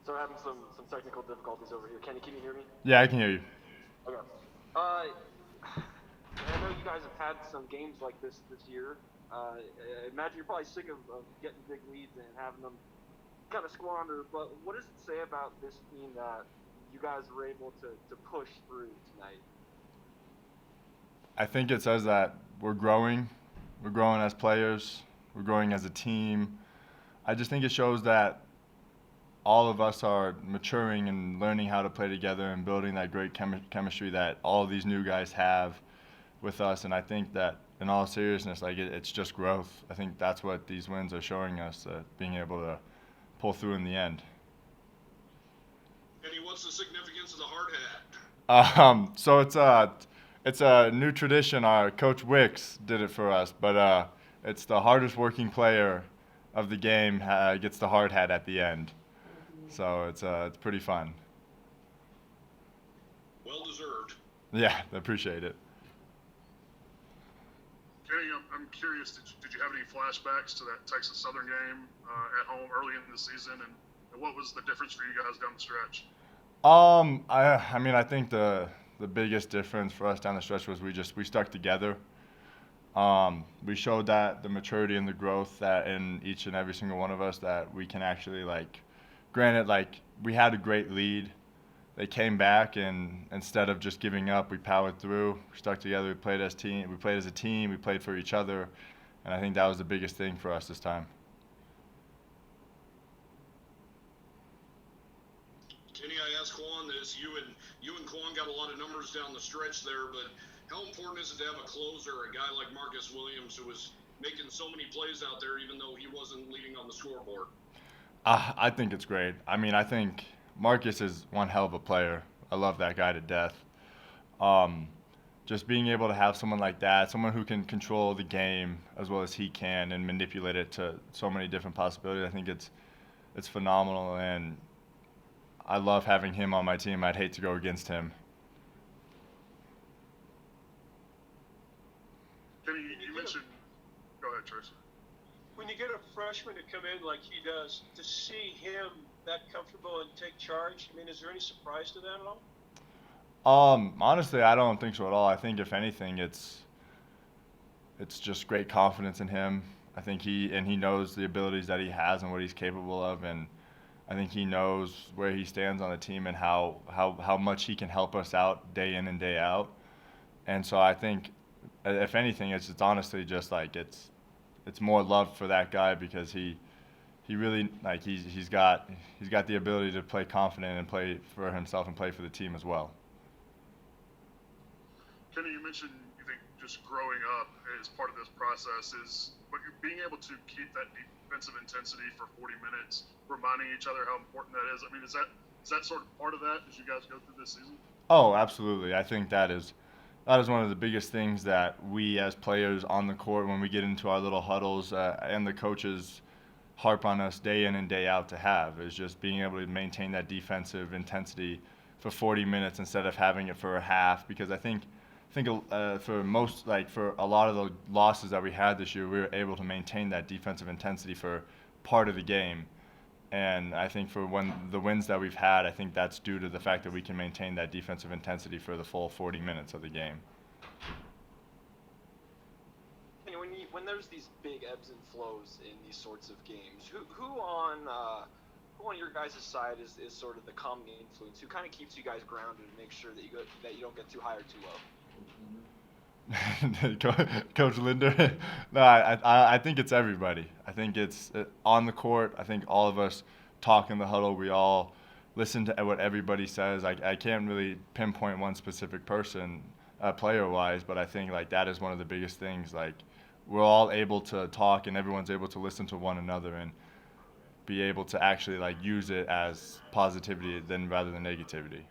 So we're having some technical difficulties over here. Kenny, can you hear me? Yeah, I can hear you. Okay. I know you guys have had some games like this year. I imagine you're probably sick of getting big leads and having them kind of squander, but what does it say about this team that you guys were able to push through tonight? I think it says that we're growing. We're growing as players. We're growing as a team. I just think it shows that all of us are maturing and learning how to play together and building that great chemistry that all of these new guys have with us. And I think that in all seriousness, like it's just growth. I think that's what these wins are showing us, being able to pull through in the end. Kenny, what's the significance of the hard hat? So it's a new tradition. Our coach Wicks did it for us, but it's the hardest working player of the game gets the hard hat at the end. So it's pretty fun. Well deserved. Yeah, I appreciate it. Kenny, I'm curious, did you have any flashbacks to that Texas Southern game at home early in the season, and what was the difference for you guys down the stretch? I mean, I think the biggest difference for us down the stretch was we stuck together. We showed that the maturity and the growth that in each and every single one of us that we can actually granted, we had a great lead. They came back, and instead of just giving up, we powered through. We stuck together. We played as a team. We played for each other, and I think that was the biggest thing for us this time. Kenny, I asked Quan this. You and Quan got a lot of numbers down the stretch there, but how important is it to have a closer, a guy like Marcus Williams, who was making so many plays out there, even though he wasn't leading on the scoreboard? I think it's great. I mean, I think Marcus is one hell of a player. I love that guy to death. Just being able to have someone like that, someone who can control the game as well as he can and manipulate it to so many different possibilities, I think it's phenomenal, and I love having him on my team. I'd hate to go against him. Kenny, you mentioned. Go ahead, Trace. When you get a freshman to come in like he does, to see him that comfortable and take charge, I mean, is there any surprise to that at all? Honestly, I don't think so at all. I think if anything, it's just great confidence in him. I think he knows the abilities that he has and what he's capable of, and I think he knows where he stands on the team and how much he can help us out day in and day out. And so I think, if anything, it's honestly just it's more love for that guy because he really he's got the ability to play confident and play for himself and play for the team as well. Kenny, you mentioned you think just growing up as part of this process but you're being able to keep that defensive intensity for 40 minutes, reminding each other how important that is. I mean, is that sort of part of that as you guys go through this season? Oh, absolutely. I think that is one of the biggest things that we as players on the court, when we get into our little huddles, and the coaches harp on us day in and day out to have, is just being able to maintain that defensive intensity for 40 minutes instead of having it for a half. Because I think for a lot of the losses that we had this year, we were able to maintain that defensive intensity for part of the game. And I think for the wins that we've had, I think that's due to the fact that we can maintain that defensive intensity for the full 40 minutes of the game. And when there's these big ebbs and flows in these sorts of games, who on your guys' side is sort of the calming influence, who kind of keeps you guys grounded and makes sure that you don't get too high or too low? Coach Linder? No, I think it's everybody. I think it's on the court. I think all of us talk in the huddle. We all listen to what everybody says. I can't really pinpoint one specific person, player-wise, but I think that is one of the biggest things. We're all able to talk, and everyone's able to listen to one another and be able to actually use it as positivity rather than negativity.